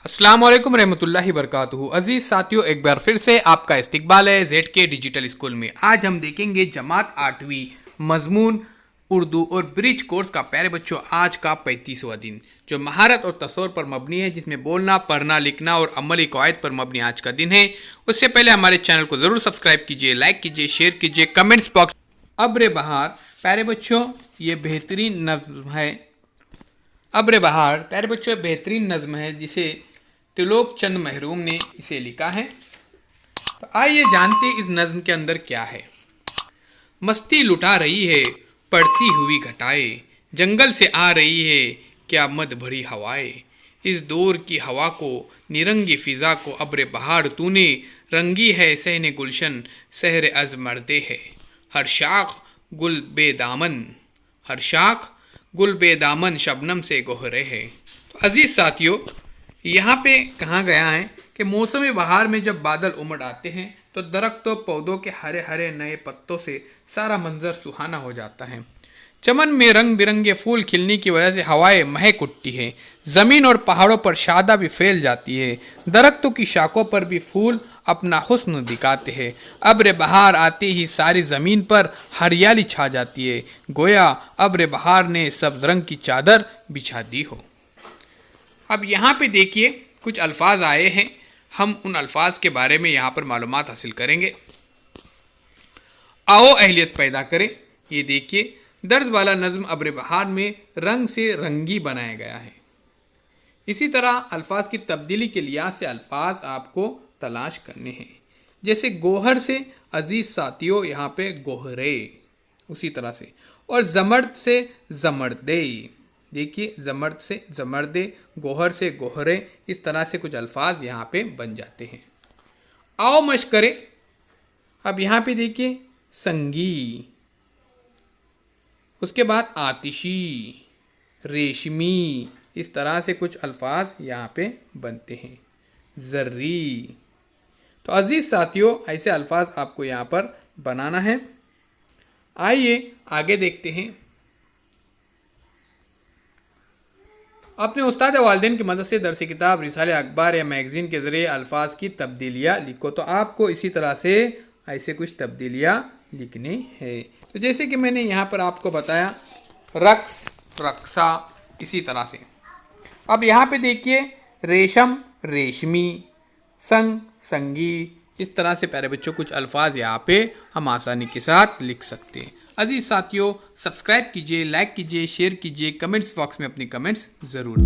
अस्सलाम वालेकुम रहमतुल्लाहि बरकातुहू। अजीज साथियों, एक बार फिर से आपका इस्तकबाल है जेड के डिजिटल स्कूल में। आज हम देखेंगे जमात 8वीं मजमून उर्दू और ब्रिज कोर्स का। प्यारे बच्चों, आज का 35वां दिन जो महारत और तसव्वुर पर मबनी है, जिसमें बोलना, पढ़ना, लिखना और अमली कवायद पर मबनी आज का दिन है। उससे पहले हमारे चैनल को ज़रूर सब्सक्राइब कीजिए, लाइक कीजिए, शेयर कीजिए, कमेंट्स बॉक्स। अब्र बहार, प्यारे बच्चों, ये बेहतरीन नज़्म है। अब्र बहार प्यारे बच्चों बेहतरीन नज़्म है, जिसे त्रिलोक चंद महरूम ने इसे लिखा है। तो आइए जानते इस नज़्म के अंदर क्या है। मस्ती लुटा रही है पड़ती हुई घटाए, जंगल से आ रही है क्या मद भरी हवाएं। इस दौर की हवा को, निरंगी फिजा को अब्र बहार तूने रंगी है। सहने गुलशन सहर अज मर्दे है, हर शाख गुल बेदामन, हर शाख गुल बेदामन शबनम से गोहरे है। तो अजीज साथियों, यहाँ पे कहा गया है कि मौसम बहार में जब बादल उमड़ आते हैं तो दरख्तों पौधों के हरे हरे नए पत्तों से सारा मंजर सुहाना हो जाता है। चमन में रंग बिरंगे फूल खिलने की वजह से हवाएं महक उठती है। ज़मीन और पहाड़ों पर शादा भी फैल जाती है। दरख्तों की शाखों पर भी फूल अपना हुस्न दिखाते हैं। अब्र बहार आते ही सारी ज़मीन पर हरियाली छा जाती है, गोया अब्र बहार ने सब्ज रंग की चादर बिछा दी हो। अब यहाँ पे देखिए कुछ अल्फाज आए हैं, हम उन अल्फाज के बारे में यहाँ पर मालूमात हासिल करेंगे। आओ अहलियत पैदा करें। ये देखिए दर्द वाला नज़्म अब्र बहार में रंग से रंगी बनाया गया है। इसी तरह अल्फाज की तब्दीली के लिहाज से अल्फाज आपको तलाश करने हैं। जैसे गोहर से अजीज साथियों, यहाँ पे गोहरे, उसी तरह से। और जमर्द से जमर्दे, देखिए जमर्द से जमर्दे, गोहर से गोहरे, इस तरह से कुछ अल्फाज यहाँ पे बन जाते हैं। आओ मश्क करें। अब यहाँ पे देखिए संगी, उसके बाद आतिशी, रेशमी, इस तरह से कुछ अल्फाज यहाँ पे बनते हैं। जर्री। तो अजीज साथियों, ऐसे अल्फाज आपको यहाँ पर बनाना है। आइए आगे देखते हैं। अपने उस्ताद वालिदैन की मदद से दरस किताब, रिसाले अखबार या मैगज़ीन के ज़रिए अल्फाज की तब्दीलियाँ लिखो। तो आपको इसी तरह से ऐसे कुछ तब्दीलियाँ लिखनी है। तो जैसे कि मैंने यहाँ पर आपको बताया, रक्स, रक्सा, इसी तरह से। अब यहाँ पे देखिए रेशम, रेशमी, संग, संगी, इस तरह से प्यारे बच्चों कुछ अल्फाज यहाँ पे हम आसानी के साथ लिख सकते हैं। अजीज साथियों, सब्सक्राइब कीजिए, लाइक कीजिए, शेयर कीजिए, कमेंट्स बॉक्स में अपनी कमेंट्स ज़रूर